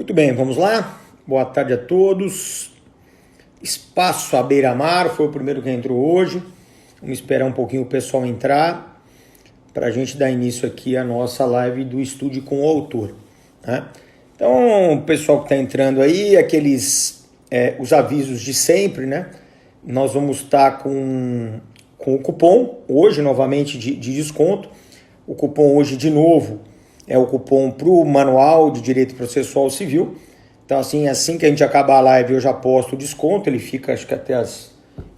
Muito bem, vamos lá? Boa tarde a todos. Espaço à beira-mar foi o primeiro que entrou hoje. Vamos esperar um pouquinho o pessoal entrar para a gente dar início aqui à nossa live do Estude com o Autor, né? Então, o pessoal que está entrando aí, os avisos de sempre, né? Nós vamos estar com o cupom hoje, novamente, de desconto. O cupom hoje, de novo, é o cupom para o Manual de Direito Processual Civil. Então, assim que a gente acabar a live, eu já posto o desconto. Ele fica, acho que até as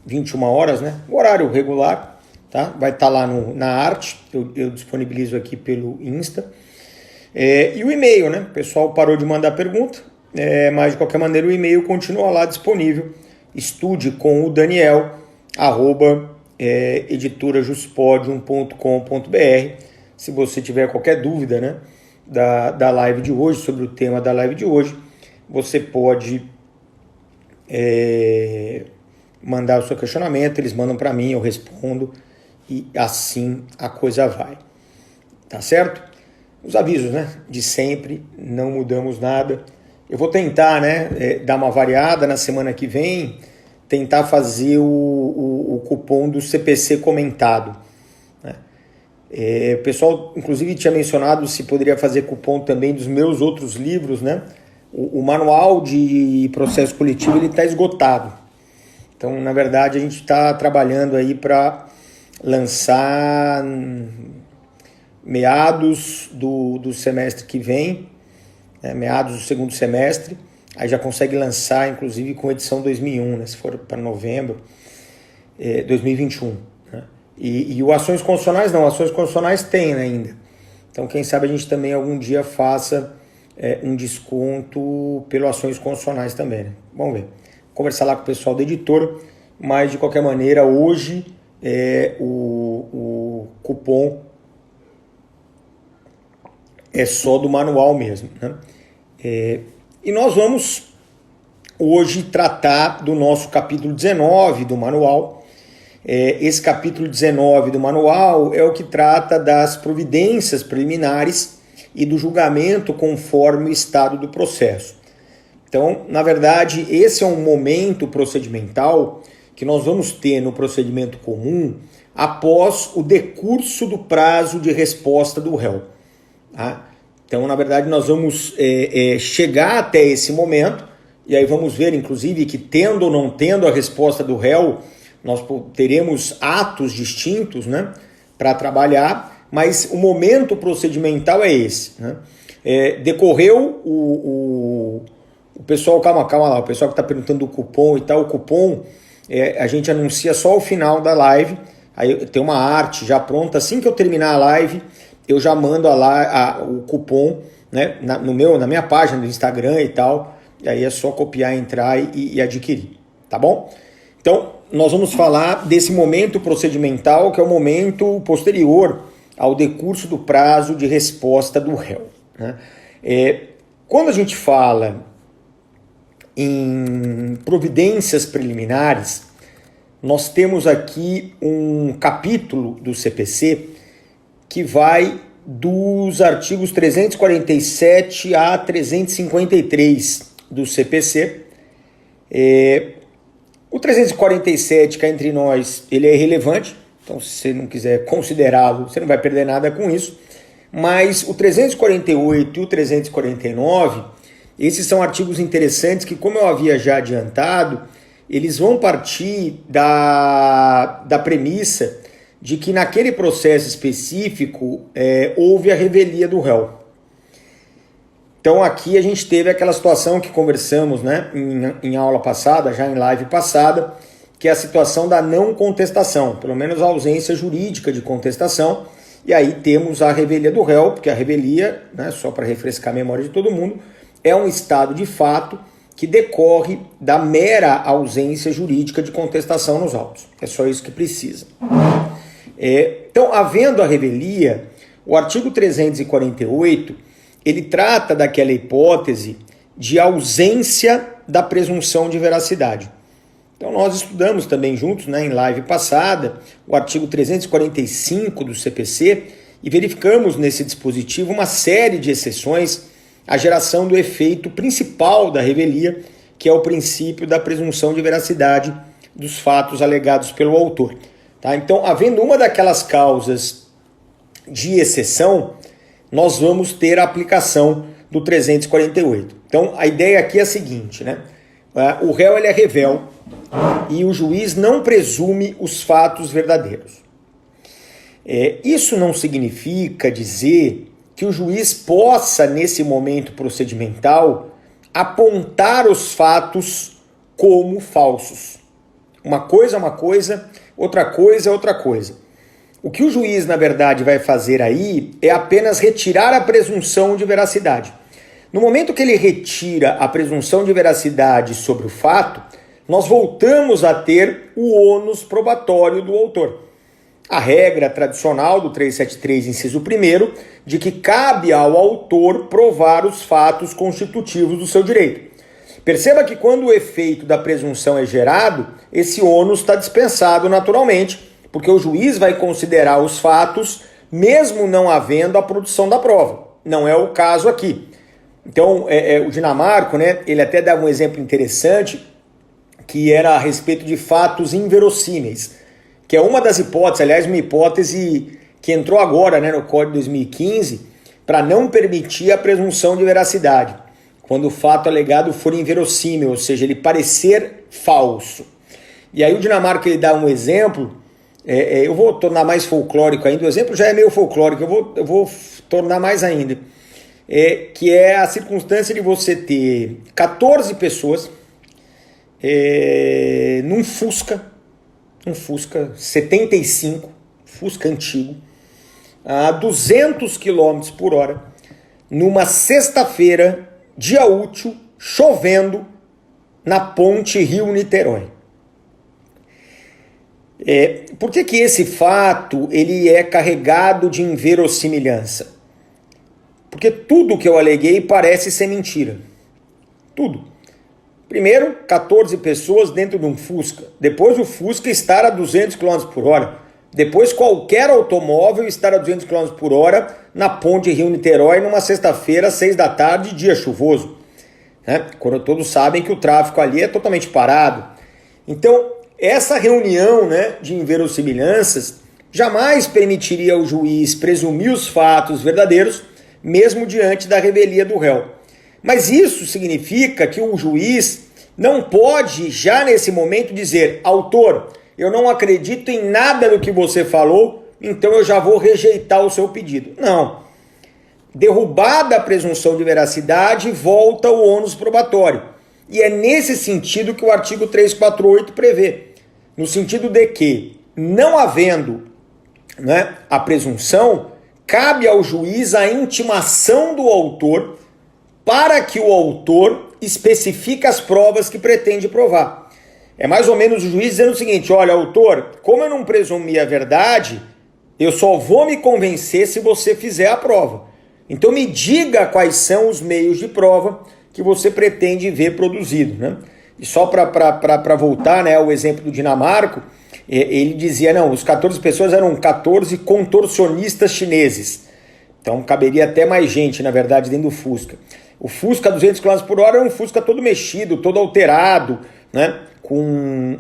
21 horas, né? O horário regular, tá? Vai estar lá na arte. Eu disponibilizo aqui pelo Insta. E o e-mail, né? O pessoal parou de mandar pergunta, mas de qualquer maneira o e-mail continua lá disponível. Estude com o Daniel, @editorajuspodium.com.br. Se você tiver qualquer dúvida, né, da live de hoje, sobre o tema da live de hoje, você pode mandar o seu questionamento, eles mandam para mim, eu respondo e assim a coisa vai. Tá certo? Os avisos, né, de sempre, não mudamos nada. Eu vou tentar, né, dar uma variada na semana que vem, tentar fazer o cupom do CPC comentado, né? O pessoal, inclusive, tinha mencionado se poderia fazer cupom também dos meus outros livros, né? O manual de processo coletivo ele está esgotado. Então, na verdade, a gente está trabalhando aí para lançar meados do semestre que vem, né? Meados do segundo semestre. Aí já consegue lançar, inclusive, com edição 2001, né? Se for para novembro, 2021. Né? E o Ações Constitucionais não, Ações Constitucionais tem, né, ainda. Então, quem sabe a gente também algum dia faça um desconto pelo Ações Constitucionais também, né? Vamos ver. Vou conversar lá com o pessoal da editora, mas de qualquer maneira, hoje o cupom é só do manual mesmo, né? E nós vamos hoje tratar do nosso capítulo 19 do manual. Esse capítulo 19 do manual é o que trata das providências preliminares e do julgamento conforme o estado do processo. Então, na verdade, esse é um momento procedimental que nós vamos ter no procedimento comum após o decurso do prazo de resposta do réu. Tá? Então, na verdade, nós vamos chegar até esse momento, e aí vamos ver, inclusive, que tendo ou não tendo a resposta do réu, nós teremos atos distintos, né, para trabalhar, mas o momento procedimental é esse, né? Decorreu o pessoal, calma lá, o pessoal que está perguntando do cupom e tal, o cupom a gente anuncia só ao final da live, aí tem uma arte já pronta, assim que eu terminar a live, eu já mando o cupom, né, na minha página do Instagram e tal, e aí é só copiar, entrar e adquirir, tá bom? Então, nós vamos falar desse momento procedimental, que é o momento posterior ao decurso do prazo de resposta do réu, né? Quando a gente fala em providências preliminares, nós temos aqui um capítulo do CPC que vai dos artigos 347 a 353 do CPC. O 347, cá entre nós, ele é irrelevante, então se você não quiser considerá-lo, você não vai perder nada com isso. Mas o 348 e o 349, esses são artigos interessantes que, como eu havia já adiantado, eles vão partir da premissa de que naquele processo específico houve a revelia do réu. Então aqui a gente teve aquela situação que conversamos, né, em aula passada, já em live passada, que é a situação da não contestação, pelo menos a ausência jurídica de contestação, e aí temos a revelia do réu, porque a revelia, né, só para refrescar a memória de todo mundo, é um estado de fato que decorre da mera ausência jurídica de contestação nos autos. É só isso que precisa. Então, havendo a revelia, o artigo 348, ele trata daquela hipótese de ausência da presunção de veracidade. Então, nós estudamos também juntos, né, em live passada, o artigo 345 do CPC e verificamos nesse dispositivo uma série de exceções a geração do efeito principal da revelia, que é o princípio da presunção de veracidade dos fatos alegados pelo autor. Tá? Então, havendo uma daquelas causas de exceção, nós vamos ter a aplicação do 348. Então, a ideia aqui é a seguinte, né? O réu ele é revel e o juiz não presume os fatos verdadeiros. Isso não significa dizer que o juiz possa, nesse momento procedimental, apontar os fatos como falsos. Uma coisa é uma coisa, outra coisa é outra coisa. O que o juiz, na verdade, vai fazer aí é apenas retirar a presunção de veracidade. No momento que ele retira a presunção de veracidade sobre o fato, nós voltamos a ter o ônus probatório do autor. A regra tradicional do 373, inciso 1º, de que cabe ao autor provar os fatos constitutivos do seu direito. Perceba que quando o efeito da presunção é gerado, esse ônus está dispensado naturalmente, porque o juiz vai considerar os fatos, mesmo não havendo a produção da prova. Não é o caso aqui. Então, o Dinamarco, né, ele até dá um exemplo interessante, que era a respeito de fatos inverossímeis, que é uma das hipóteses, aliás, uma hipótese que entrou agora, né, no Código de 2015, para não permitir a presunção de veracidade, quando o fato alegado for inverossímil, ou seja, ele parecer falso. E aí o Dinamarca ele dá um exemplo, eu vou tornar mais folclórico ainda, o exemplo já é meio folclórico, eu vou tornar mais ainda, que é a circunstância de você ter 14 pessoas num Fusca 75, Fusca antigo, a 200 km por hora, numa sexta-feira, dia útil, chovendo, na ponte Rio-Niterói. Por que esse fato ele é carregado de inverossimilhança? Porque tudo que eu aleguei parece ser mentira. Tudo. Primeiro, 14 pessoas dentro de um Fusca. Depois o Fusca estar a 200 km por hora. Depois qualquer automóvel estar a 200 km por hora na ponte Rio-Niterói numa sexta-feira, 6 da tarde, dia chuvoso. Né? Quando todos sabem que o tráfego ali é totalmente parado. Então, essa reunião, né, de inverossimilhanças jamais permitiria ao juiz presumir os fatos verdadeiros, mesmo diante da revelia do réu. Mas isso significa que o juiz não pode, já nesse momento, dizer: autor, eu não acredito em nada do que você falou, então eu já vou rejeitar o seu pedido. Não. Derrubada a presunção de veracidade, volta o ônus probatório. E é nesse sentido que o artigo 348 prevê. No sentido de que, não havendo, né, a presunção, cabe ao juiz a intimação do autor para que o autor especifique as provas que pretende provar. É mais ou menos o juiz dizendo o seguinte: olha, autor, como eu não presumi a verdade, eu só vou me convencer se você fizer a prova. Então me diga quais são os meios de prova que você pretende ver produzido, né? E só para voltar, né, ao exemplo do Dinamarco, ele dizia, não, os 14 pessoas eram 14 contorcionistas chineses. Então caberia até mais gente, na verdade, dentro do Fusca. O Fusca a 200 km por hora era um Fusca todo mexido, todo alterado, né, com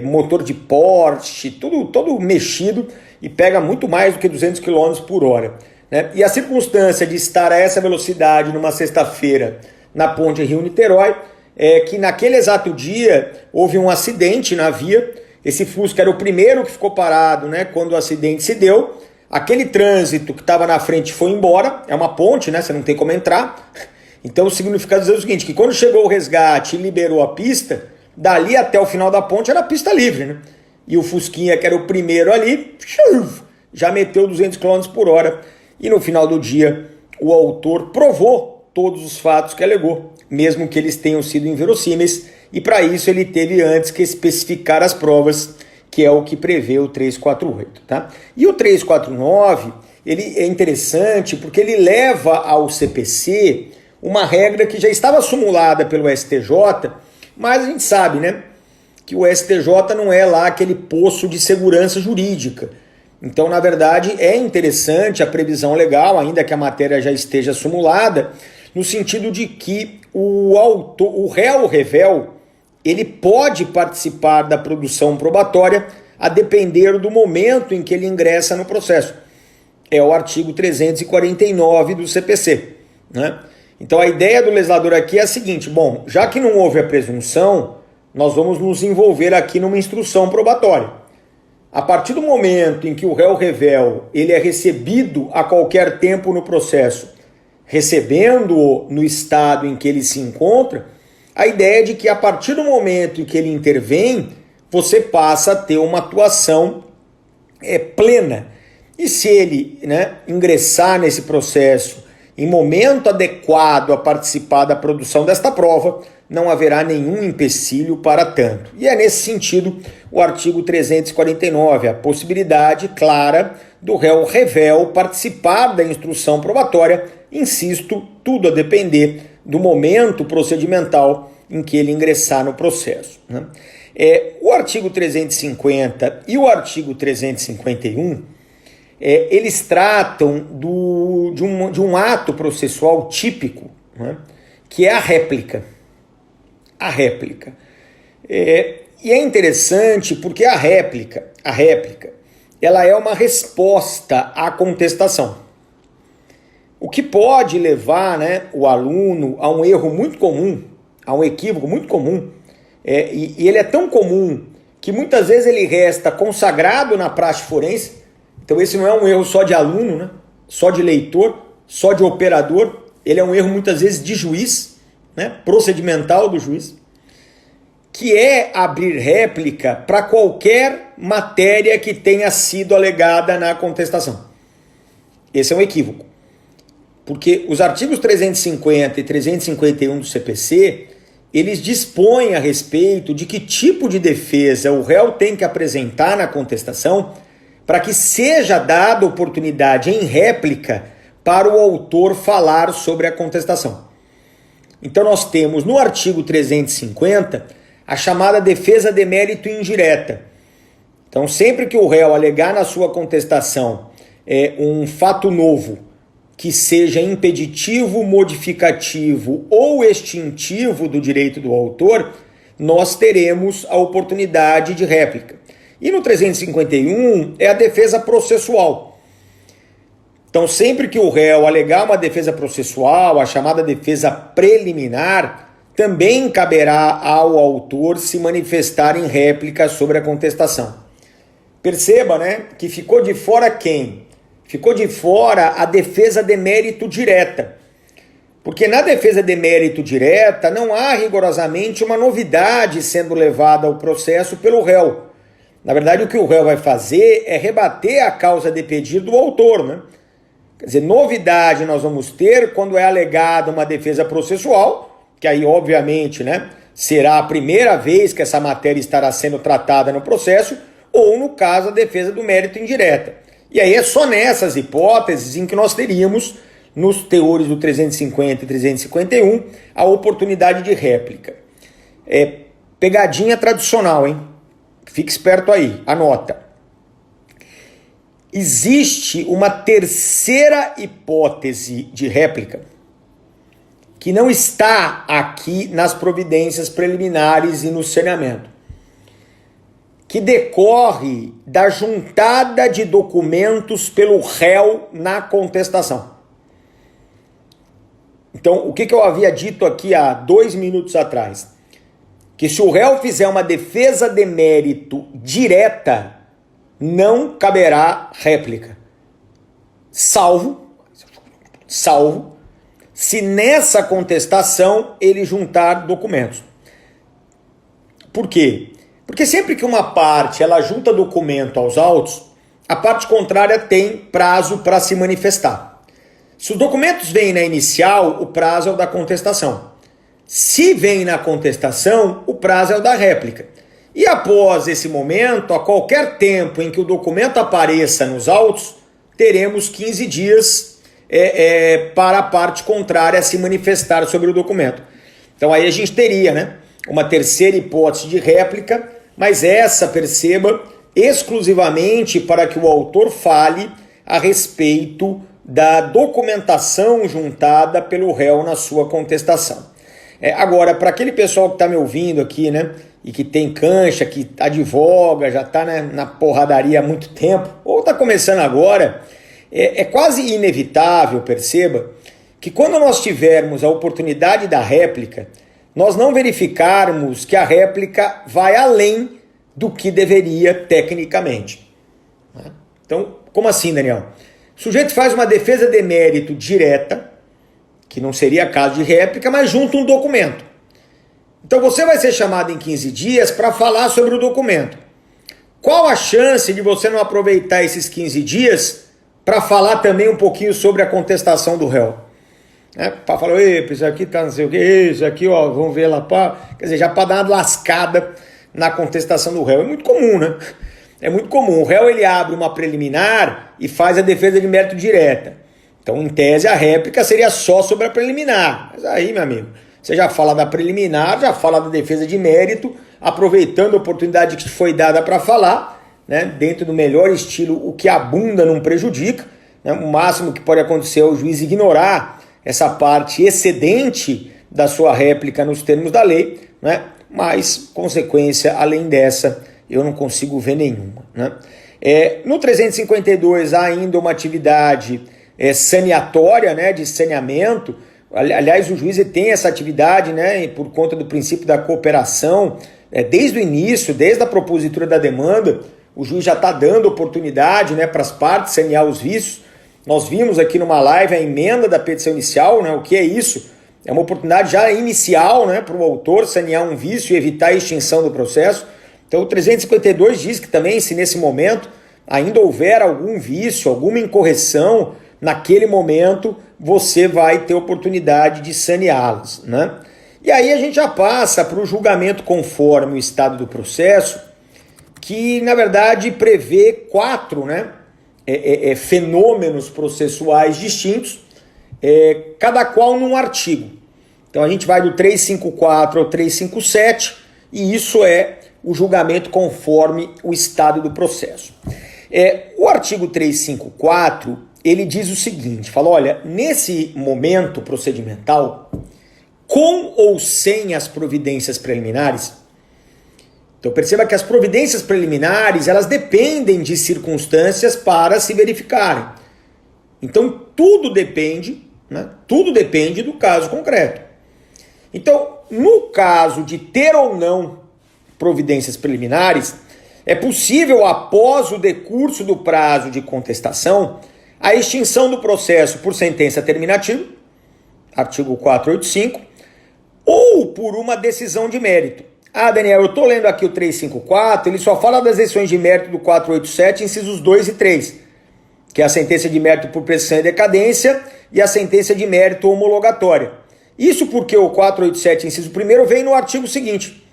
motor de Porsche, todo mexido, e pega muito mais do que 200 km por hora. Né? E a circunstância de estar a essa velocidade numa sexta-feira na ponte Rio-Niterói é que naquele exato dia houve um acidente na via. Esse Fusca era o primeiro que ficou parado, né, quando o acidente se deu. Aquele trânsito que estava na frente foi embora, é uma ponte, né, você não tem como entrar. Então o significado é o seguinte, que quando chegou o resgate e liberou a pista, dali até o final da ponte era pista livre, né? E o Fusquinha, que era o primeiro ali, já meteu 200 km por hora. E no final do dia, o autor provou todos os fatos que alegou, mesmo que eles tenham sido inverossímeis, e para isso ele teve antes que especificar as provas, que é o que prevê o 348. Tá? E o 349, ele é interessante porque ele leva ao CPC uma regra que já estava sumulada pelo STJ, mas a gente sabe, né, que o STJ não é lá aquele poço de segurança jurídica. Então, na verdade, é interessante a previsão legal, ainda que a matéria já esteja sumulada, no sentido de que o réu revel, ele pode participar da produção probatória a depender do momento em que ele ingressa no processo. É o artigo 349 do CPC, né? Então a ideia do legislador aqui é a seguinte: bom, já que não houve a presunção, nós vamos nos envolver aqui numa instrução probatória. A partir do momento em que o réu revel ele é recebido a qualquer tempo no processo, recebendo-o no estado em que ele se encontra, a ideia é de que a partir do momento em que ele intervém, você passa a ter uma atuação plena. E se ele, né, ingressar nesse processo em momento adequado a participar da produção desta prova, não haverá nenhum empecilho para tanto. E é nesse sentido o artigo 349, a possibilidade clara do réu revel participar da instrução probatória, insisto, tudo a depender do momento procedimental em que ele ingressar no processo, né? O artigo 350 e o artigo 351, eles tratam de um ato processual típico, né, que é a réplica. A réplica. E é interessante porque a réplica, ela é uma resposta à contestação. O que pode levar, né, o aluno a um erro muito comum, a um equívoco muito comum, e ele é tão comum que muitas vezes ele resta consagrado na praxe forense. Então esse não é um erro só de aluno, né, só de leitor, só de operador, ele é um erro muitas vezes de juiz, né, procedimental do juiz, que é abrir réplica para qualquer matéria que tenha sido alegada na contestação. Esse é um equívoco. Porque os artigos 350 e 351 do CPC, eles dispõem a respeito de que tipo de defesa o réu tem que apresentar na contestação para que seja dada oportunidade em réplica para o autor falar sobre a contestação. Então nós temos no artigo 350 a chamada defesa de mérito indireta. Então sempre que o réu alegar na sua contestação um fato novo que seja impeditivo, modificativo ou extintivo do direito do autor, nós teremos a oportunidade de réplica. E no 351 é a defesa processual. Então, sempre que o réu alegar uma defesa processual, a chamada defesa preliminar, também caberá ao autor se manifestar em réplica sobre a contestação. Perceba, né, que ficou de fora quem? Ficou de fora a defesa de mérito direta. Porque na defesa de mérito direta não há rigorosamente uma novidade sendo levada ao processo pelo réu. Na verdade, o que o réu vai fazer é rebater a causa de pedido do autor, né? Quer dizer, novidade nós vamos ter quando é alegada uma defesa processual, que aí, obviamente, né, será a primeira vez que essa matéria estará sendo tratada no processo, ou, no caso, a defesa do mérito indireta. E aí é só nessas hipóteses em que nós teríamos, nos teores do 350 e 351, a oportunidade de réplica. Pegadinha tradicional, hein? Fique esperto aí, anota. Existe uma terceira hipótese de réplica que não está aqui nas providências preliminares e no saneamento, que decorre da juntada de documentos pelo réu na contestação. Então, o que eu havia dito aqui há 2 minutos atrás? Que se o réu fizer uma defesa de mérito direta, não caberá réplica. Salvo se nessa contestação ele juntar documentos. Por quê? Porque sempre que uma parte ela junta documento aos autos, a parte contrária tem prazo para se manifestar. Se os documentos vêm na inicial, o prazo é o da contestação. Se vem na contestação, o prazo é o da réplica. E após esse momento, a qualquer tempo em que o documento apareça nos autos, teremos 15 dias para a parte contrária se manifestar sobre o documento. Então aí a gente teria, né, uma terceira hipótese de réplica, mas essa, perceba, exclusivamente para que o autor fale a respeito da documentação juntada pelo réu na sua contestação. Agora, para aquele pessoal que está me ouvindo aqui, né, e que tem cancha, que advoga, já está, né, na porradaria há muito tempo, ou está começando agora, é quase inevitável, perceba, que quando nós tivermos a oportunidade da réplica, nós não verificarmos que a réplica vai além do que deveria tecnicamente. Então, como assim, Daniel? O sujeito faz uma defesa de mérito direta, que não seria caso de réplica, mas junta um documento. Então você vai ser chamado em 15 dias para falar sobre o documento. Qual a chance de você não aproveitar esses 15 dias para falar também um pouquinho sobre a contestação do réu? Para falar, isso aqui tá não sei o que, isso aqui, ó, vamos ver lá, quer dizer, já para dar uma lascada na contestação do réu. É muito comum, né? É muito comum. O réu, ele abre uma preliminar e faz a defesa de mérito direta. Então, em tese, a réplica seria só sobre a preliminar. Mas aí, meu amigo, você já fala da preliminar, já fala da defesa de mérito, aproveitando a oportunidade que foi dada para falar, né, dentro do melhor estilo, o que abunda não prejudica, né, o máximo que pode acontecer é o juiz ignorar essa parte excedente da sua réplica nos termos da lei, né, mas consequência além dessa eu não consigo ver nenhuma. Né? No 352 há ainda uma atividade saneatória, né, de saneamento. Aliás, o juiz tem essa atividade, né, por conta do princípio da cooperação, desde o início, desde a propositura da demanda, o juiz já está dando oportunidade, né, para as partes sanear os vícios. Nós vimos aqui numa live a emenda da petição inicial, né, o que é isso? É uma oportunidade já inicial, né, para o autor sanear um vício e evitar a extinção do processo. Então o 352 diz que também, se nesse momento ainda houver algum vício, alguma incorreção, naquele momento você vai ter oportunidade de saneá-las, né? E aí a gente já passa para o julgamento conforme o estado do processo, que na verdade prevê 4, né, fenômenos processuais distintos, cada qual num artigo. Então a gente vai do 354 ao 357 e isso é o julgamento conforme o estado do processo. O artigo 354, ele diz o seguinte, fala, olha, nesse momento procedimental, com ou sem as providências preliminares, então perceba que as providências preliminares, elas dependem de circunstâncias para se verificarem. Então tudo depende, né? Tudo depende do caso concreto. Então, no caso de ter ou não providências preliminares, é possível, após o decurso do prazo de contestação, a extinção do processo por sentença terminativa, artigo 485, ou por uma decisão de mérito. Daniel, eu estou lendo aqui o 354, ele só fala das decisões de mérito do 487, incisos 2 e 3, que é a sentença de mérito por prescrição e decadência e a sentença de mérito homologatória. Isso porque o 487, inciso 1, vem no artigo seguinte,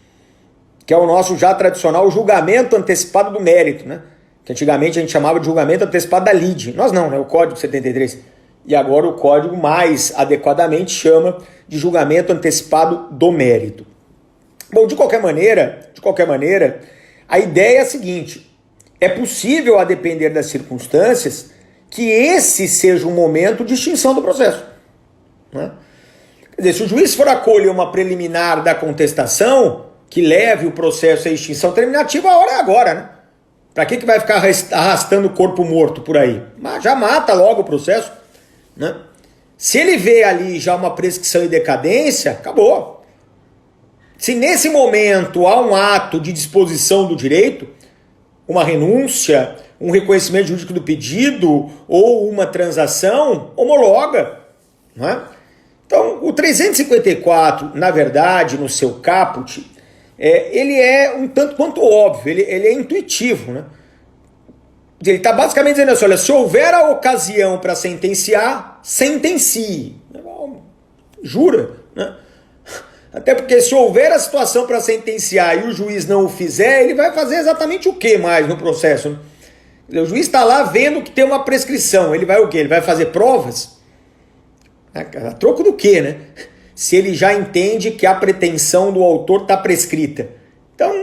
que é o nosso já tradicional julgamento antecipado do mérito, né? Que antigamente a gente chamava de julgamento antecipado da lide. Nós não, né? O Código 73. E agora o Código mais adequadamente chama de julgamento antecipado do mérito. Bom, de qualquer maneira, a ideia é a seguinte, é possível, a depender das circunstâncias, que esse seja um momento de extinção do processo, né? Quer dizer, se o juiz for acolher uma preliminar da contestação, que leve o processo à extinção terminativa, a hora é agora, né? Para que vai ficar arrastando o corpo morto por aí? Mas já mata logo o processo, né? Se ele vê ali já uma prescrição e decadência, acabou. Se nesse momento há um ato de disposição do direito, uma renúncia, um reconhecimento jurídico do pedido ou uma transação, homologa, não é? Então, o 354, na verdade, no seu caput, ele é um tanto quanto óbvio, ele é intuitivo, né? Ele está basicamente dizendo assim, olha, se houver a ocasião para sentenciar, sentencie. Jura, né? Até porque se houver a situação para sentenciar e o juiz não o fizer, ele vai fazer exatamente o que mais no processo, né? O juiz está lá vendo que tem uma prescrição, ele vai o quê? Ele vai fazer provas? A troco do quê, né? Se ele já entende que a pretensão do autor está prescrita. Então,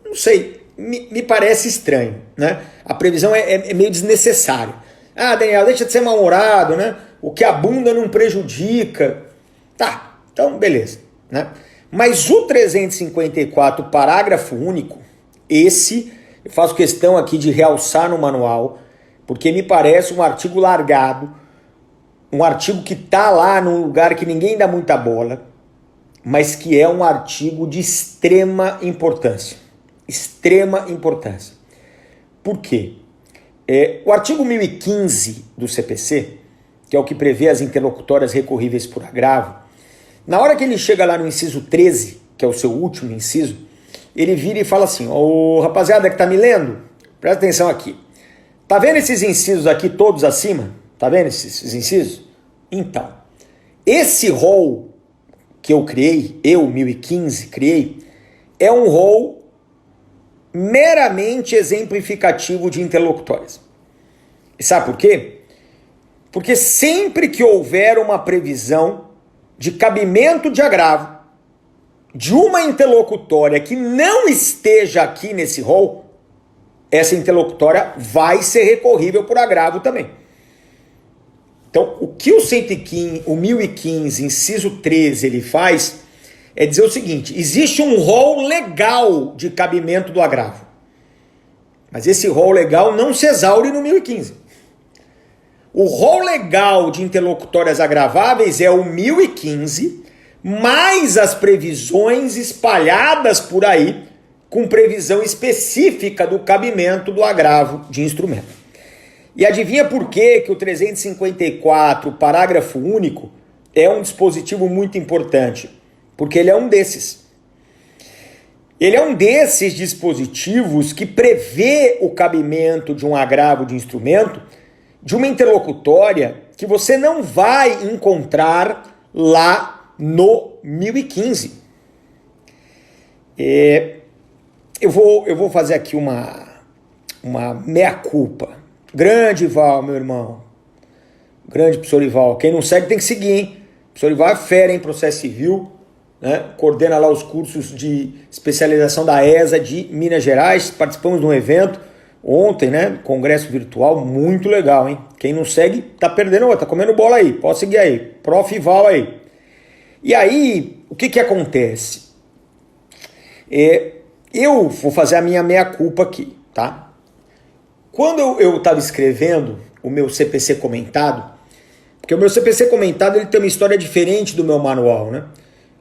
não sei, me parece estranho, né? A previsão é meio desnecessária. Ah, Daniel, deixa de ser mal-humorado, né? O que abunda não prejudica. Tá, então beleza, né? Mas o 354, parágrafo único, esse eu faço questão aqui de realçar no manual, porque me parece um artigo largado, um artigo que está lá num lugar que ninguém dá muita bola, mas que é um artigo de extrema importância. Extrema importância. Por quê? O artigo 1015 do CPC, que é o que prevê as interlocutórias recorríveis por agravo, na hora que ele chega lá no inciso 13, que é o seu último inciso, ele vira e fala assim: ô rapaziada que tá me lendo, presta atenção aqui. Tá vendo esses incisos aqui todos acima? Tá vendo esses incisos? Então, esse rol que eu criei, 1015 criei, é um rol meramente exemplificativo de interlocutórias. E sabe por quê? Porque sempre que houver uma previsão de cabimento de agravo de uma interlocutória que não esteja aqui nesse rol, essa interlocutória vai ser recorrível por agravo também. Então, o que o 1015, inciso 13, ele faz é dizer o seguinte: existe um rol legal de cabimento do agravo. Mas esse rol legal não se exaure no 1015. O rol legal de interlocutórias agraváveis é o 1015, mais as previsões espalhadas por aí, com previsão específica do cabimento do agravo de instrumento. E adivinha por que o 354, parágrafo único, é um dispositivo muito importante? Porque ele é um desses. Ele é um desses dispositivos que prevê o cabimento de um agravo de instrumento de uma interlocutória que você não vai encontrar lá no 1015. Eu vou fazer aqui uma meia-culpa. Grande Val, meu irmão. Grande professor Ival. Quem não segue tem que seguir, hein? O professor Ival é fera em processo civil, né? Coordena lá os cursos de especialização da ESA de Minas Gerais. Participamos de um evento ontem, né? Congresso virtual, muito legal, hein? Quem não segue tá perdendo, tá comendo bola aí. Pode seguir aí. Prof. Ival aí. E aí, o que acontece? Eu vou fazer a minha meia-culpa aqui, tá? Quando eu estava escrevendo o meu CPC comentado, porque o meu CPC comentado ele tem uma história diferente do meu manual, né?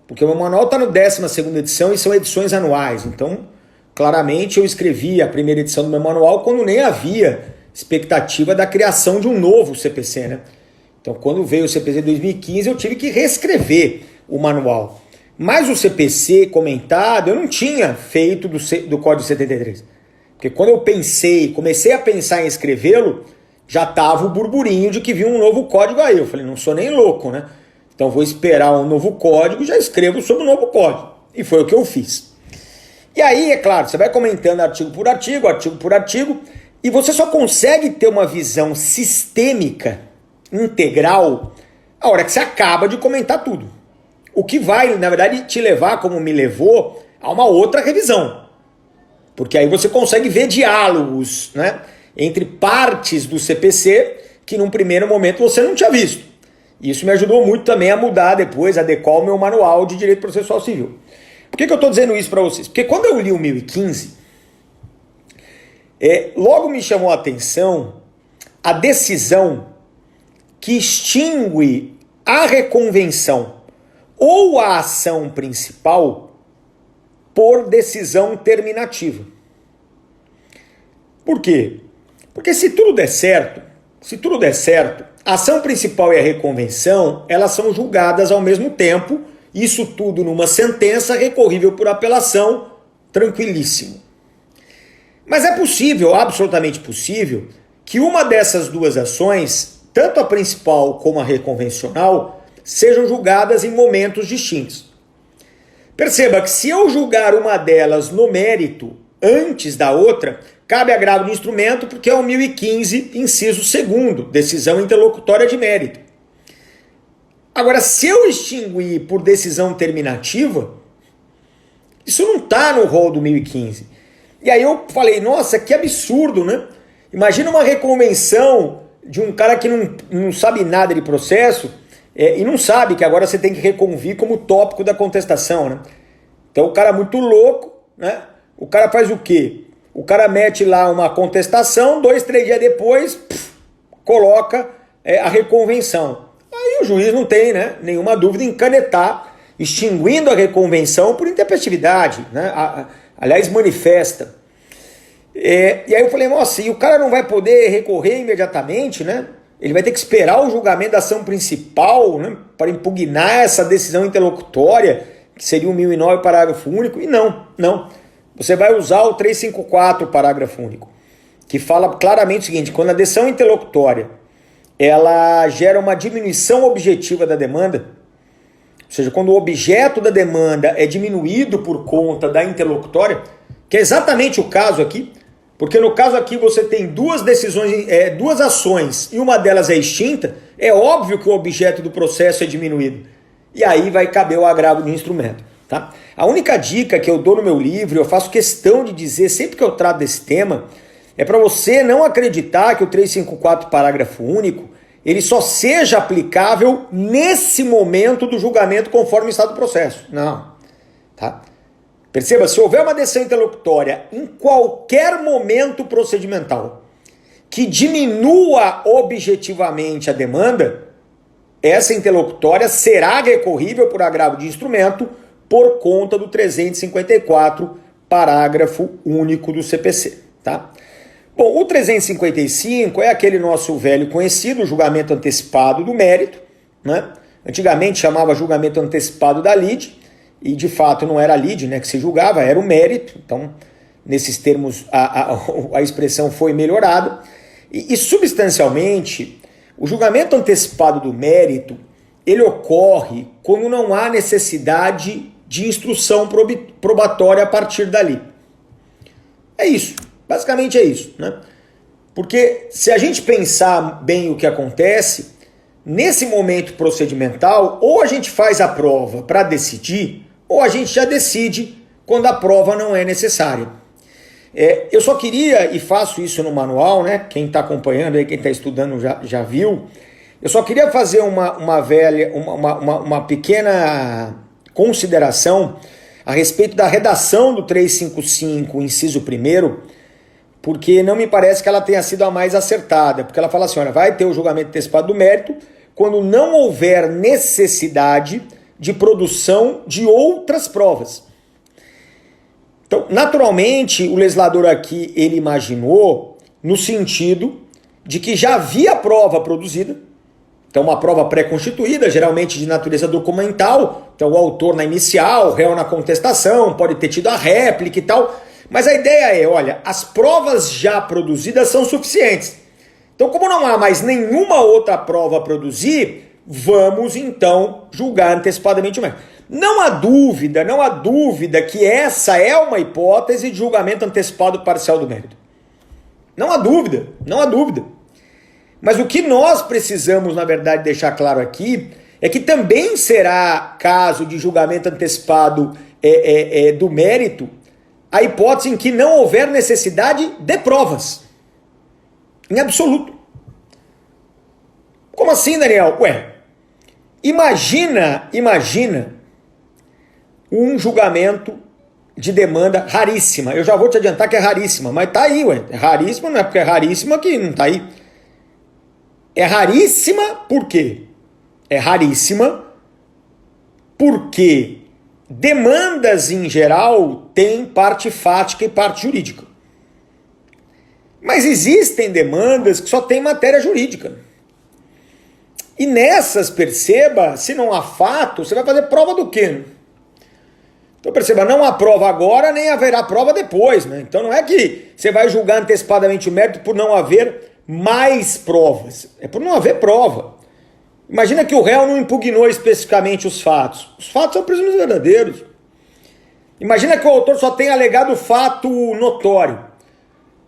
Porque o meu manual está no 12ª edição e são edições anuais. Então, claramente eu escrevi a primeira edição do meu manual quando nem havia expectativa da criação de um novo CPC, né? Então, quando veio o CPC 2015, eu tive que reescrever o manual. Mas o CPC comentado eu não tinha feito do Código 73. Porque quando eu comecei a pensar em escrevê-lo, já estava o burburinho de que vinha um novo código aí. Eu falei, não sou nem louco, né? Então vou esperar um novo código e já escrevo sobre o novo código. E foi o que eu fiz. E aí, é claro, você vai comentando artigo por artigo, e você só consegue ter uma visão sistêmica, integral, a hora que você acaba de comentar tudo. O que vai, na verdade, te levar, como me levou, a uma outra revisão. Porque aí você consegue ver diálogos, né, entre partes do CPC que num primeiro momento você não tinha visto. Isso me ajudou muito também a mudar depois, adequar o meu manual de direito processual civil. Por que eu estou dizendo isso para vocês? Porque quando eu li o 1015, logo me chamou a atenção a decisão que extingue a reconvenção ou a ação principal por decisão terminativa. Por quê? Porque se tudo der certo, a ação principal e a reconvenção, elas são julgadas ao mesmo tempo, isso tudo numa sentença recorrível por apelação, tranquilíssimo. Mas é possível, absolutamente possível, que uma dessas duas ações, tanto a principal como a reconvencional, sejam julgadas em momentos distintos. Perceba que se eu julgar uma delas no mérito antes da outra, cabe agravo de instrumento porque é o 1015, inciso 2º, decisão interlocutória de mérito. Agora, se eu extinguir por decisão terminativa, isso não está no rol do 1015. E aí eu falei, nossa, que absurdo, né? Imagina uma reconvenção de um cara que não sabe nada de processo e não sabe que agora você tem que reconvir como tópico da contestação, né? Então o cara é muito louco, né? O cara faz o quê? O cara mete lá uma contestação, 2, 3 dias depois, coloca a reconvenção. Aí o juiz não tem, né, nenhuma dúvida em canetar, extinguindo a reconvenção por intempestividade, né? Aliás, manifesta. E aí eu falei, nossa, e o cara não vai poder recorrer imediatamente, né? Ele vai ter que esperar o julgamento da ação principal, né, para impugnar essa decisão interlocutória, que seria o 1009, parágrafo único. E não. Você vai usar o 354, parágrafo único, que fala claramente o seguinte: quando a decisão interlocutória ela gera uma diminuição objetiva da demanda, ou seja, quando o objeto da demanda é diminuído por conta da interlocutória, que é exatamente o caso aqui, porque no caso aqui você tem duas decisões, duas ações, e uma delas é extinta, é óbvio que o objeto do processo é diminuído. E aí vai caber o agravo do instrumento. Tá? A única dica que eu dou no meu livro, eu faço questão de dizer sempre que eu trato desse tema, é para você não acreditar que o 354, parágrafo único, ele só seja aplicável nesse momento do julgamento conforme o estado do processo. Não. Tá? Perceba, se houver uma decisão interlocutória em qualquer momento procedimental que diminua objetivamente a demanda, essa interlocutória será recorrível por agravo de instrumento por conta do 354, parágrafo único do CPC. Tá? Bom, o 355 é aquele nosso velho conhecido, julgamento antecipado do mérito, né? Antigamente chamava julgamento antecipado da lide, e de fato não era a lide, né, que se julgava, era o mérito. Então, nesses termos, a expressão foi melhorada. E substancialmente, o julgamento antecipado do mérito, ele ocorre quando não há necessidade de instrução probatória a partir dali. É isso. Basicamente é isso, né? Porque se a gente pensar bem o que acontece, nesse momento procedimental, ou a gente faz a prova para decidir, ou a gente já decide quando a prova não é necessária. Eu só queria, e faço isso no manual, né? Quem está acompanhando aí, quem está estudando já viu, eu só queria fazer uma pequena consideração a respeito da redação do 355, inciso 1º, porque não me parece que ela tenha sido a mais acertada, porque ela fala assim, olha, vai ter o julgamento antecipado do mérito quando não houver necessidade de produção de outras provas. Então, naturalmente, o legislador aqui, ele imaginou no sentido de que já havia prova produzida, então uma prova pré-constituída, geralmente de natureza documental, então o autor na inicial, o réu na contestação, pode ter tido a réplica e tal. Mas a ideia é, olha, as provas já produzidas são suficientes. Então, como não há mais nenhuma outra prova a produzir, vamos então julgar antecipadamente o mérito. Não há dúvida que essa é uma hipótese de julgamento antecipado parcial do mérito. Não há dúvida. Mas o que nós precisamos, na verdade, deixar claro aqui, é que também será caso de julgamento antecipado do mérito, a hipótese em que não houver necessidade de provas. Em absoluto. Como assim, Daniel? Imagina um julgamento de demanda raríssima. Eu já vou te adiantar que é raríssima, mas tá aí, É raríssima, não é porque é raríssima que não tá aí. É raríssima por quê? É raríssima porque demandas, em geral, têm parte fática e parte jurídica. Mas existem demandas que só têm matéria jurídica. E nessas, perceba, se não há fato, você vai fazer prova do quê? Então perceba, não há prova agora, nem haverá prova depois, né? Então não é que você vai julgar antecipadamente o mérito por não haver mais provas. É por não haver prova. Imagina que o réu não impugnou especificamente os fatos. Os fatos são presumidos verdadeiros. Imagina que o autor só tenha alegado fato notório.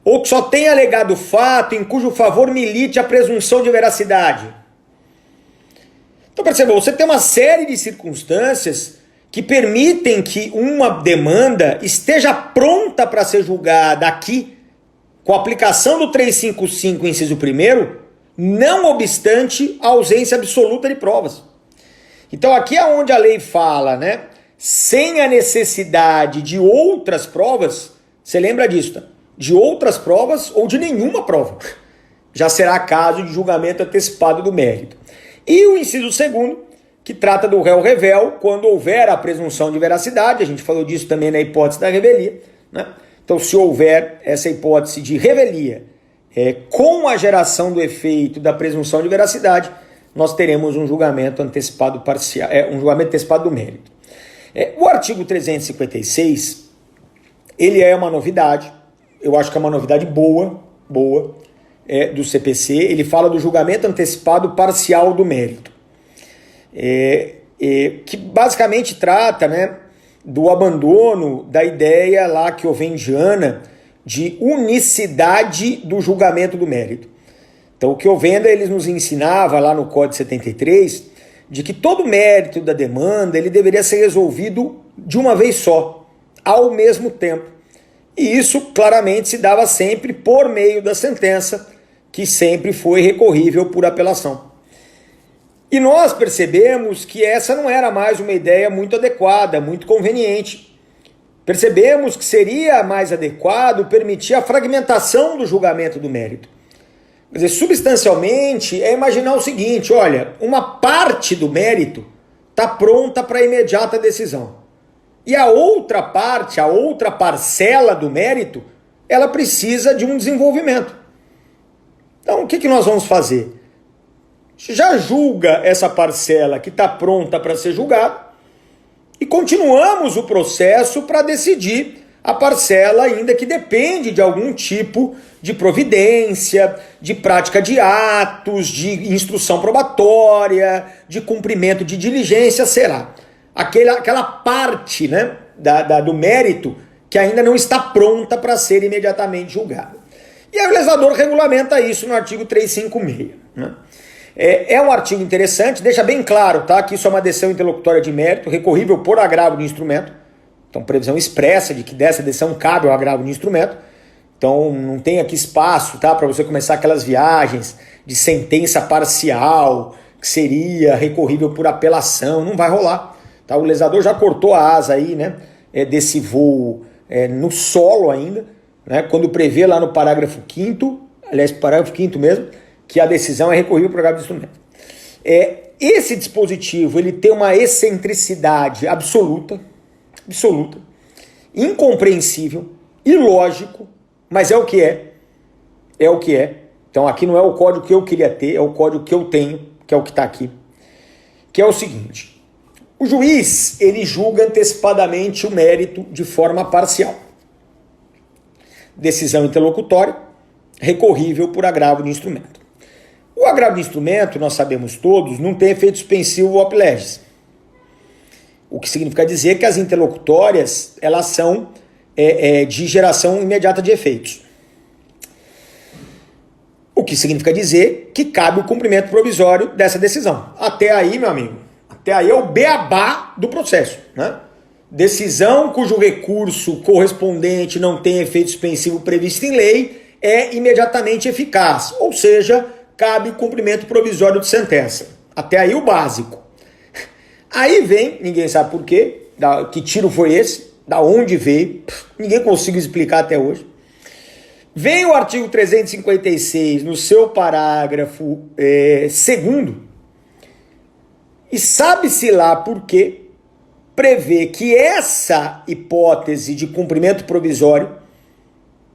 Ou que só tenha alegado fato em cujo favor milite a presunção de veracidade. Então perceba, você tem uma série de circunstâncias que permitem que uma demanda esteja pronta para ser julgada aqui, com a aplicação do 355, inciso 1º, não obstante a ausência absoluta de provas. Então aqui é onde a lei fala, né? Sem a necessidade de outras provas, você lembra disso, tá? De outras provas ou de nenhuma prova. Já será caso de julgamento antecipado do mérito. E o inciso segundo, que trata do réu revel, quando houver a presunção de veracidade, a gente falou disso também na hipótese da revelia, né? Então, se houver essa hipótese de revelia com a geração do efeito da presunção de veracidade, nós teremos um julgamento antecipado parcial, um julgamento antecipado do mérito. O artigo 356, ele é uma novidade, eu acho que é uma novidade boa, do CPC. Ele fala do julgamento antecipado parcial do mérito, que basicamente trata, né, do abandono da ideia lá quiovendiana de unicidade do julgamento do mérito. Então o Quiovenda, eles nos ensinava lá no Código 73 de que todo mérito da demanda ele deveria ser resolvido de uma vez só, ao mesmo tempo. E isso claramente se dava sempre por meio da sentença, que sempre foi recorrível por apelação. E nós percebemos que essa não era mais uma ideia muito adequada, muito conveniente. Percebemos que seria mais adequado permitir a fragmentação do julgamento do mérito. Quer dizer, substancialmente é imaginar o seguinte: olha, uma parte do mérito está pronta para imediata decisão. E a outra parte, a outra parcela do mérito, ela precisa de um desenvolvimento. Então, o que nós vamos fazer? Já julga essa parcela que está pronta para ser julgada e continuamos o processo para decidir a parcela ainda que depende de algum tipo de providência, de prática de atos, de instrução probatória, de cumprimento de diligência, será aquela parte, né, do mérito que ainda não está pronta para ser imediatamente julgada. E aí o legislador regulamenta isso no artigo 356. Né? É um artigo interessante, deixa bem claro, tá, que isso é uma decisão interlocutória de mérito, recorrível por agravo de instrumento. Então, previsão expressa de que dessa decisão cabe ao agravo de instrumento. Então, não tem aqui espaço, tá, para você começar aquelas viagens de sentença parcial, que seria recorrível por apelação. Não vai rolar. Tá? O legislador já cortou a asa aí, né, desse voo no solo ainda, né, quando prevê lá no parágrafo 5º, aliás, parágrafo 5º mesmo, que a decisão é recorrível por agravo de instrumento. Esse dispositivo ele tem uma excentricidade absoluta, incompreensível, ilógico, mas é o que é. É o que é. Então aqui não é o código que eu queria ter, é o código que eu tenho, que é o que está aqui. Que é o seguinte: o juiz ele julga antecipadamente o mérito de forma parcial. Decisão interlocutória, recorrível por agravo de instrumento. O agravo de instrumento, nós sabemos todos, não tem efeito suspensivo op legis. O que significa dizer que as interlocutórias, elas são de geração imediata de efeitos. O que significa dizer que cabe o cumprimento provisório dessa decisão. Até aí, meu amigo, até aí é o beabá do processo, né? Decisão cujo recurso correspondente não tem efeito suspensivo previsto em lei é imediatamente eficaz, ou seja, cabe o cumprimento provisório de sentença. Até aí o básico. Aí vem, ninguém sabe por quê, que tiro foi esse, da onde veio, ninguém conseguiu explicar até hoje. Vem o artigo 356 no seu parágrafo 2º e sabe-se lá por quê prevê que essa hipótese de cumprimento provisório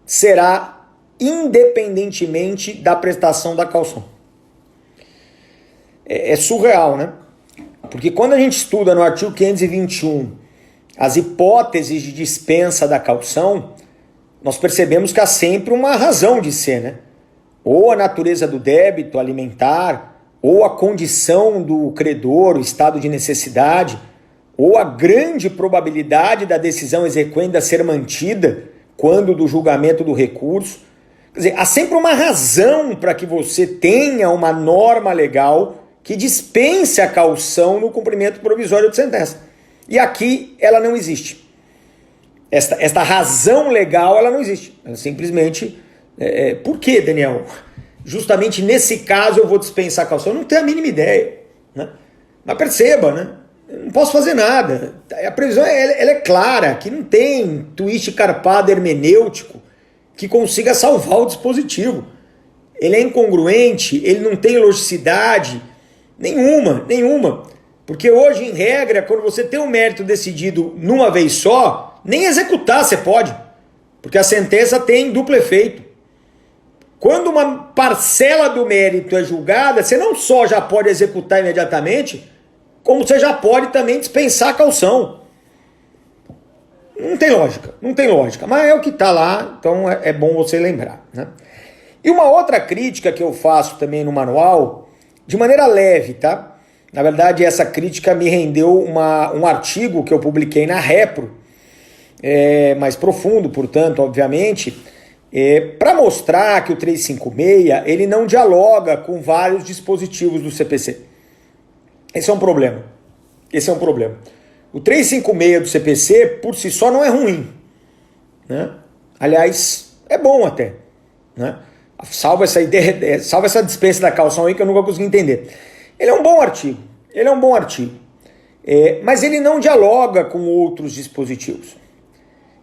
será independentemente da prestação da caução. É surreal, né? Porque quando a gente estuda no artigo 521 as hipóteses de dispensa da caução, nós percebemos que há sempre uma razão de ser, né? Ou a natureza do débito alimentar, ou a condição do credor, o estado de necessidade, ou a grande probabilidade da decisão exequenda ser mantida quando do julgamento do recurso. Quer dizer, há sempre uma razão para que você tenha uma norma legal que dispense a caução no cumprimento provisório de sentença. E aqui ela não existe. Esta razão legal ela não existe. Ela simplesmente... por quê, Daniel? justamente nesse caso eu vou dispensar a caução? Eu não tenho a mínima ideia, né? Mas perceba, né? Eu não posso fazer nada. A previsão ela é clara, que não tem twist carpado hermenêutico que consiga salvar o dispositivo. Ele é incongruente, ele não tem logicidade nenhuma. Porque hoje, em regra, quando você tem um mérito decidido numa vez só, nem executar você pode, porque a sentença tem duplo efeito. Quando uma parcela do mérito é julgada, você não só já pode executar imediatamente, como você já pode também dispensar a caução. Não tem lógica, mas é o que está lá, então é bom você lembrar, né? E uma outra crítica que eu faço também no manual, de maneira leve, tá? Na verdade, essa crítica me rendeu um artigo que eu publiquei na Repro, mais profundo, portanto, obviamente, para mostrar que o 356 ele não dialoga com vários dispositivos do CPC. Esse é um problema. O 356 do CPC, por si só, não é ruim, né? Aliás, é bom até, né? Salva essa ideia, salva essa dispensa da caução aí que eu nunca consegui entender. Ele é um bom artigo, mas ele não dialoga com outros dispositivos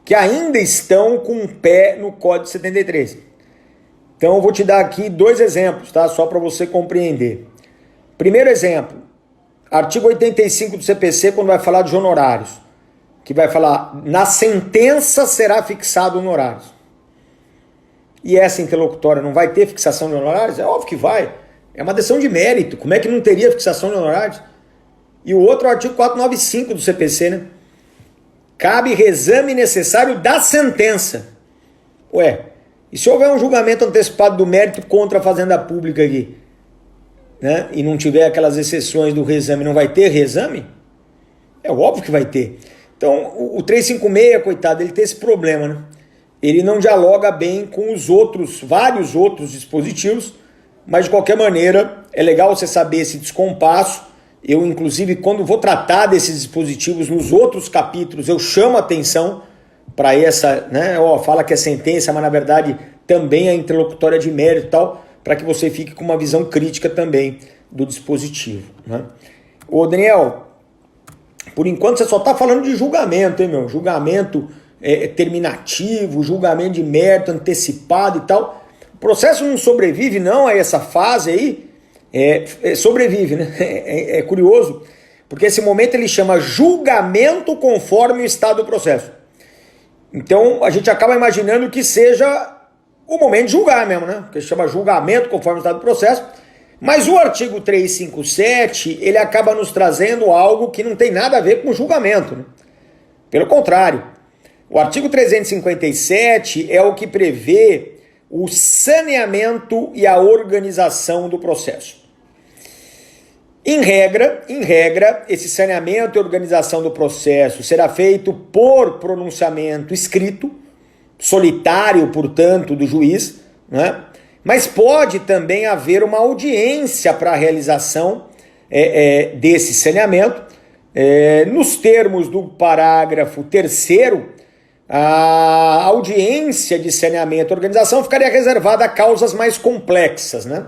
que ainda estão com o pé no Código 73. Então eu vou te dar aqui 2 exemplos, tá? Só para você compreender. Primeiro exemplo, artigo 85 do CPC, quando vai falar de honorários, que vai falar, na sentença será fixado honorários. E essa interlocutória não vai ter fixação de honorários? É óbvio que vai. É uma decisão de mérito. Como é que não teria fixação de honorários? E o outro é o artigo 495 do CPC, né? Cabe reexame necessário da sentença. Ué, e se houver um julgamento antecipado do mérito contra a Fazenda Pública aqui, né? E não tiver aquelas exceções do reexame, não vai ter reexame? É óbvio que vai ter. Então, o 356, coitado, ele tem esse problema, né? Ele não dialoga bem com os outros, vários outros dispositivos, mas de qualquer maneira é legal você saber esse descompasso. Eu, inclusive, quando vou tratar desses dispositivos nos outros capítulos, eu chamo atenção para essa, né? Fala que é sentença, mas na verdade também é interlocutória de mérito e tal, para que você fique com uma visão crítica também do dispositivo, né? Ô Daniel, por enquanto você só está falando de julgamento, hein, meu? Julgamento terminativo, julgamento de mérito antecipado e tal. O processo não sobrevive não a essa fase aí, sobrevive, né? É curioso, porque esse momento ele chama julgamento conforme o estado do processo. Então a gente acaba imaginando que seja o momento de julgar mesmo, né? Porque chama julgamento conforme o estado do processo. Mas o artigo 357, ele acaba nos trazendo algo que não tem nada a ver com julgamento, né? Pelo contrário, o artigo 357 é o que prevê o saneamento e a organização do processo. Em regra, esse saneamento e organização do processo será feito por pronunciamento escrito, solitário, portanto, do juiz, né? Mas pode também haver uma audiência para a realização desse saneamento. Nos termos do parágrafo 3º, a audiência de saneamento e organização ficaria reservada a causas mais complexas, né?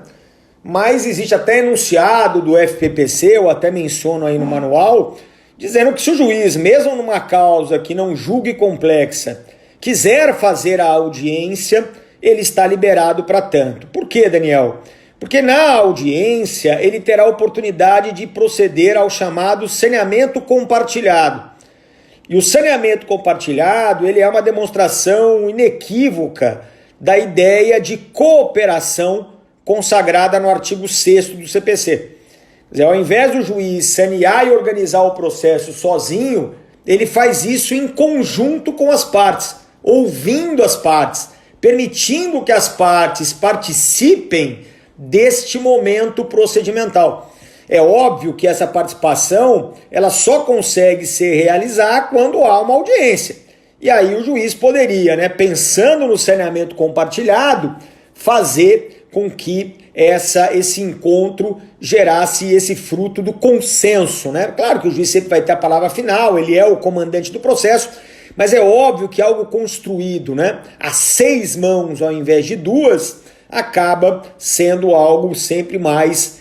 Mas existe até enunciado do FPPC, eu até menciono aí no manual, dizendo que se o juiz, mesmo numa causa que não julgue complexa, quiser fazer a audiência, ele está liberado para tanto. Por quê, Daniel? Porque na audiência ele terá a oportunidade de proceder ao chamado saneamento compartilhado. E o saneamento compartilhado, ele é uma demonstração inequívoca da ideia de cooperação consagrada no artigo 6º do CPC. Quer dizer, ao invés do juiz sanear e organizar o processo sozinho, ele faz isso em conjunto com as partes, ouvindo as partes, permitindo que as partes participem deste momento procedimental. É óbvio que essa participação ela só consegue se realizar quando há uma audiência. E aí o juiz poderia, né, pensando no saneamento compartilhado, fazer com que esse encontro gerasse esse fruto do consenso, né? Claro que o juiz sempre vai ter a palavra final, ele é o comandante do processo, mas é óbvio que algo construído, né, a 6 mãos ao invés de 2, acaba sendo algo sempre mais,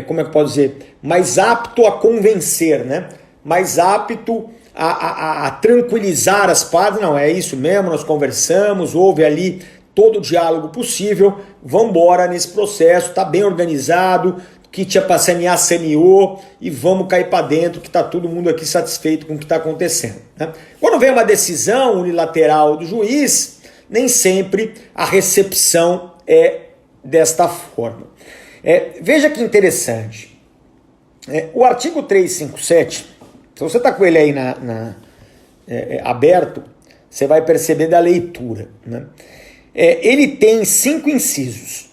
como é que eu posso dizer, mais apto a convencer, né? Mais apto a tranquilizar as partes. Não, é isso mesmo, nós conversamos, houve ali todo o diálogo possível, vamos embora nesse processo, está bem organizado, o que tinha para sanear, saneou, e vamos cair para dentro, que está todo mundo aqui satisfeito com o que está acontecendo, né? Quando vem uma decisão unilateral do juiz, nem sempre a recepção é desta forma. Veja que interessante, o artigo 357, se você está com ele aí aberto, você vai perceber da leitura, né? Ele tem 5 incisos,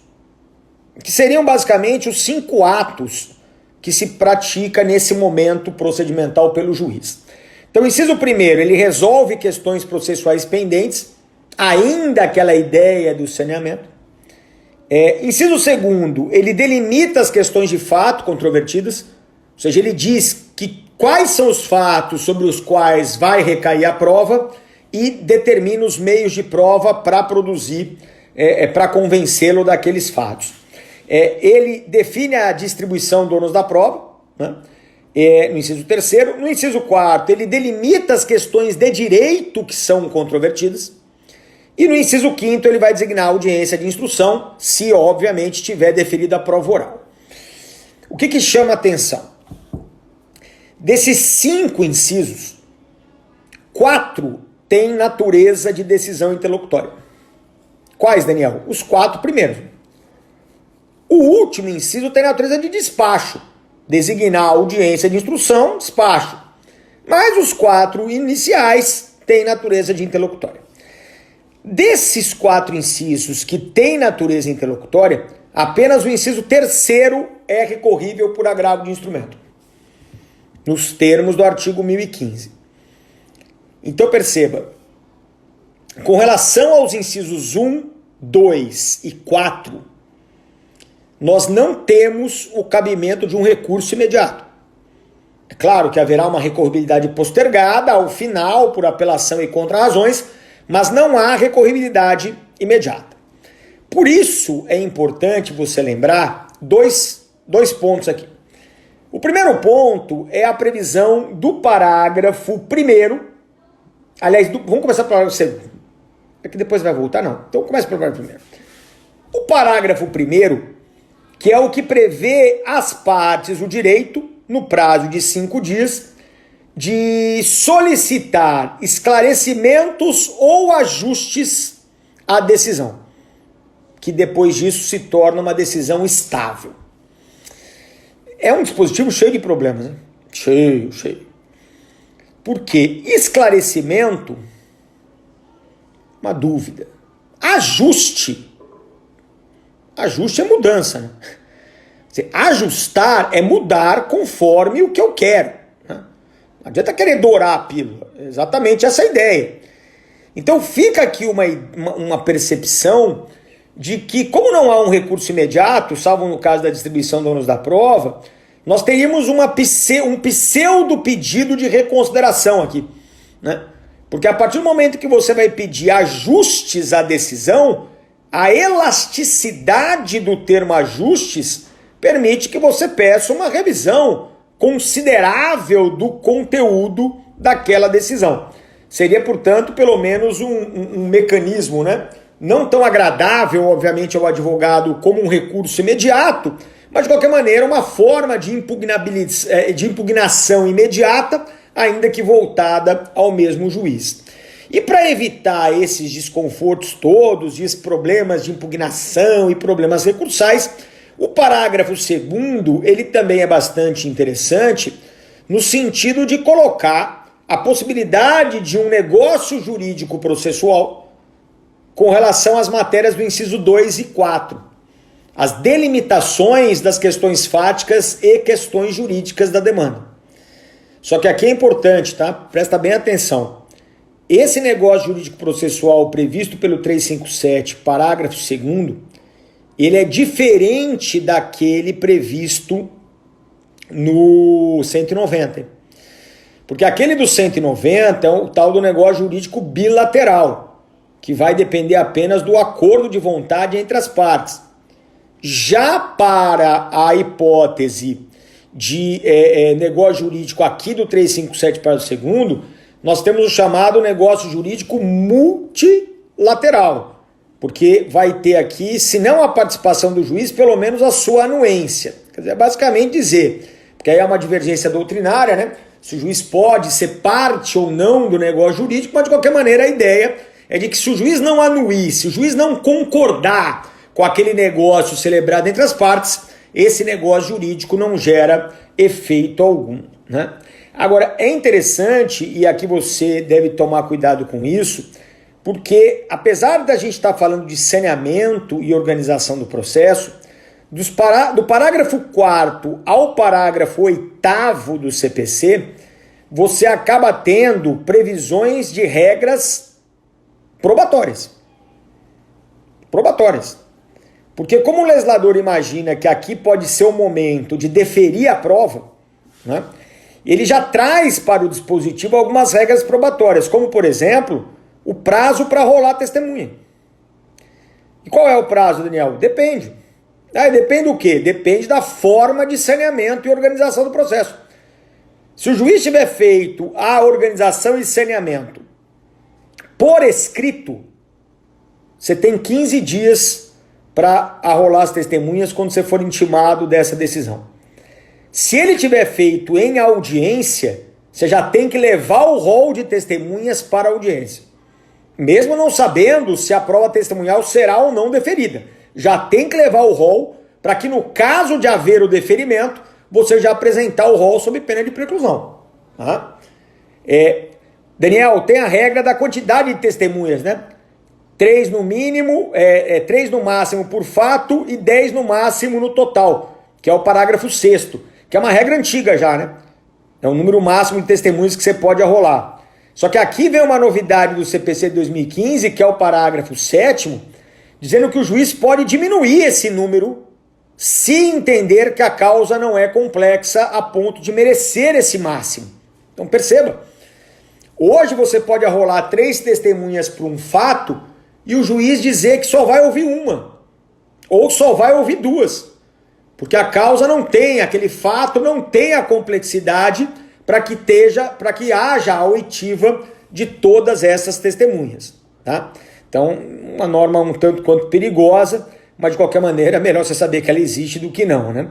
que seriam basicamente os 5 atos que se pratica nesse momento procedimental pelo juiz. Então, o inciso primeiro, ele resolve questões processuais pendentes, ainda aquela ideia do saneamento. Inciso segundo, ele delimita as questões de fato controvertidas, ou seja, ele diz quais são os fatos sobre os quais vai recair a prova e determina os meios de prova para produzir, para convencê-lo daqueles fatos. Ele define a distribuição do ônus da prova, né? No inciso terceiro. No inciso quarto, ele delimita as questões de direito que são controvertidas. E no inciso quinto, ele vai designar a audiência de instrução, se obviamente tiver deferida a prova oral. O que chama atenção? Desses 5 incisos, 4 têm natureza de decisão interlocutória. Quais, Daniel? Os 4 primeiros. O último inciso tem natureza de despacho. Designar a audiência de instrução, despacho. Mas os 4 iniciais têm natureza de interlocutória. Desses 4 incisos que têm natureza interlocutória, apenas o inciso terceiro é recorrível por agravo de instrumento, nos termos do artigo 1015. Então perceba, com relação aos incisos 1, 2 e 4, nós não temos o cabimento de um recurso imediato. É claro que haverá uma recorribilidade postergada ao final por apelação e contra-razões, mas não há recorribilidade imediata. Por isso é importante você lembrar dois pontos aqui. O primeiro ponto é a previsão do parágrafo 1º. Aliás, vamos começar pelo parágrafo 2º. É que depois vai voltar, não. Então começa pelo parágrafo 1º. O parágrafo 1º, que é o que prevê às partes o direito, no prazo de 5 dias, de solicitar esclarecimentos ou ajustes à decisão, que depois disso se torna uma decisão estável. É um dispositivo cheio de problemas, né? Cheio. Porque esclarecimento, uma dúvida. Ajuste é mudança, né? Ajustar é mudar conforme o que eu quero. Não adianta querer dourar a pílula. É exatamente essa a ideia. Então fica aqui uma percepção de que, como não há um recurso imediato, salvo no caso da distribuição do ônus da prova, nós teríamos um pseudo pedido de reconsideração aqui, né? Porque a partir do momento que você vai pedir ajustes à decisão, a elasticidade do termo ajustes permite que você peça uma revisão considerável do conteúdo daquela decisão. Seria, portanto, pelo menos um mecanismo, né? Não tão agradável, obviamente, ao advogado como um recurso imediato, mas, de qualquer maneira, uma forma de impugnação imediata, ainda que voltada ao mesmo juiz. E para evitar esses desconfortos todos, esses problemas de impugnação e problemas recursais, o parágrafo 2º, ele também é bastante interessante no sentido de colocar a possibilidade de um negócio jurídico processual com relação às matérias do inciso 2 e 4, as delimitações das questões fáticas e questões jurídicas da demanda. Só que aqui é importante, tá? Presta bem atenção. Esse negócio jurídico processual previsto pelo 357, parágrafo 2º, ele é diferente daquele previsto no 190. Porque aquele do 190 é o tal do negócio jurídico bilateral, que vai depender apenas do acordo de vontade entre as partes. Já para a hipótese de negócio jurídico aqui do 357 parágrafo 2º, nós temos o chamado negócio jurídico multilateral, porque vai ter aqui, se não a participação do juiz, pelo menos a sua anuência. Quer dizer, basicamente dizer, porque aí é uma divergência doutrinária, né? Se o juiz pode ser parte ou não do negócio jurídico, mas de qualquer maneira a ideia é de que se o juiz não anuir, se o juiz não concordar com aquele negócio celebrado entre as partes, esse negócio jurídico não gera efeito algum, né? Agora, é interessante, e aqui você deve tomar cuidado com isso, porque apesar da gente estar falando de saneamento e organização do processo, do parágrafo 4º ao parágrafo 8º do CPC, você acaba tendo previsões de regras probatórias. Porque como o legislador imagina que aqui pode ser o momento de deferir a prova, né, ele já traz para o dispositivo algumas regras probatórias, como, por exemplo, o prazo para rolar a testemunha. E qual é o prazo, Daniel? Depende. Depende do quê? Depende da forma de saneamento e organização do processo. Se o juiz tiver feito a organização e saneamento por escrito, você tem 15 dias para arrolar as testemunhas quando você for intimado dessa decisão. Se ele tiver feito em audiência, você já tem que levar o rol de testemunhas para a audiência. Mesmo não sabendo se a prova testemunhal será ou não deferida. Já tem que levar o rol para que no caso de haver o deferimento, você já apresentar o rol sob pena de preclusão. Tá? Daniel, tem a regra da quantidade de testemunhas, né? 3 no mínimo, 3 no máximo por fato e 10 no máximo no total, que é o parágrafo 6º, que é uma regra antiga já, né? É o número máximo de testemunhas que você pode arrolar. Só que aqui vem uma novidade do CPC de 2015, que é o parágrafo 7º, dizendo que o juiz pode diminuir esse número se entender que a causa não é complexa a ponto de merecer esse máximo. Então perceba, hoje você pode arrolar 3 testemunhas para um fato e o juiz dizer que só vai ouvir uma, ou só vai ouvir 2, porque a causa não tem, aquele fato não tem a complexidade para que haja a oitiva de todas essas testemunhas, tá? Então, uma norma um tanto quanto perigosa, mas de qualquer maneira é melhor você saber que ela existe do que não, né?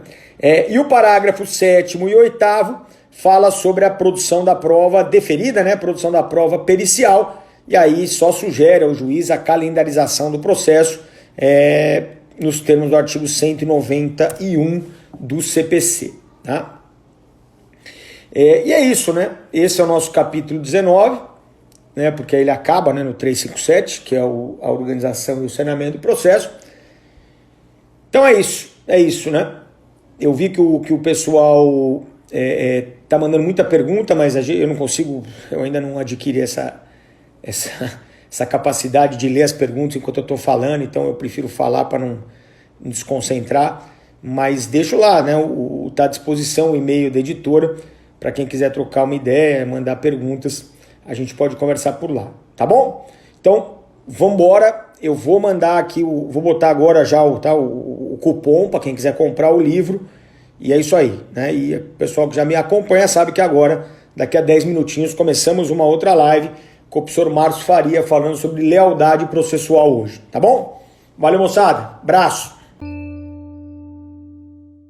E o parágrafo 7º e 8º fala sobre a produção da prova deferida, né? Produção da prova pericial, e aí só sugere ao juiz a calendarização do processo nos termos do artigo 191 do CPC, tá? E é isso, né? Esse é o nosso capítulo 19, né? Porque ele acaba, né, no 357, que é a organização e o saneamento do processo. Então é isso, né? Eu vi que o pessoal tá mandando muita pergunta, mas eu ainda não adquiri essa capacidade de ler as perguntas enquanto eu estou falando, então eu prefiro falar para não me desconcentrar, mas deixo lá, né? Tá à disposição o e-mail da editora, para quem quiser trocar uma ideia, mandar perguntas, a gente pode conversar por lá, tá bom? Então, vamos embora. Eu vou mandar aqui, vou botar agora já o cupom para quem quiser comprar o livro, e é isso aí, né? E o pessoal que já me acompanha sabe que agora, daqui a 10 minutinhos, começamos uma outra live com o professor Márcio Faria falando sobre lealdade processual hoje, tá bom? Valeu, moçada, abraço!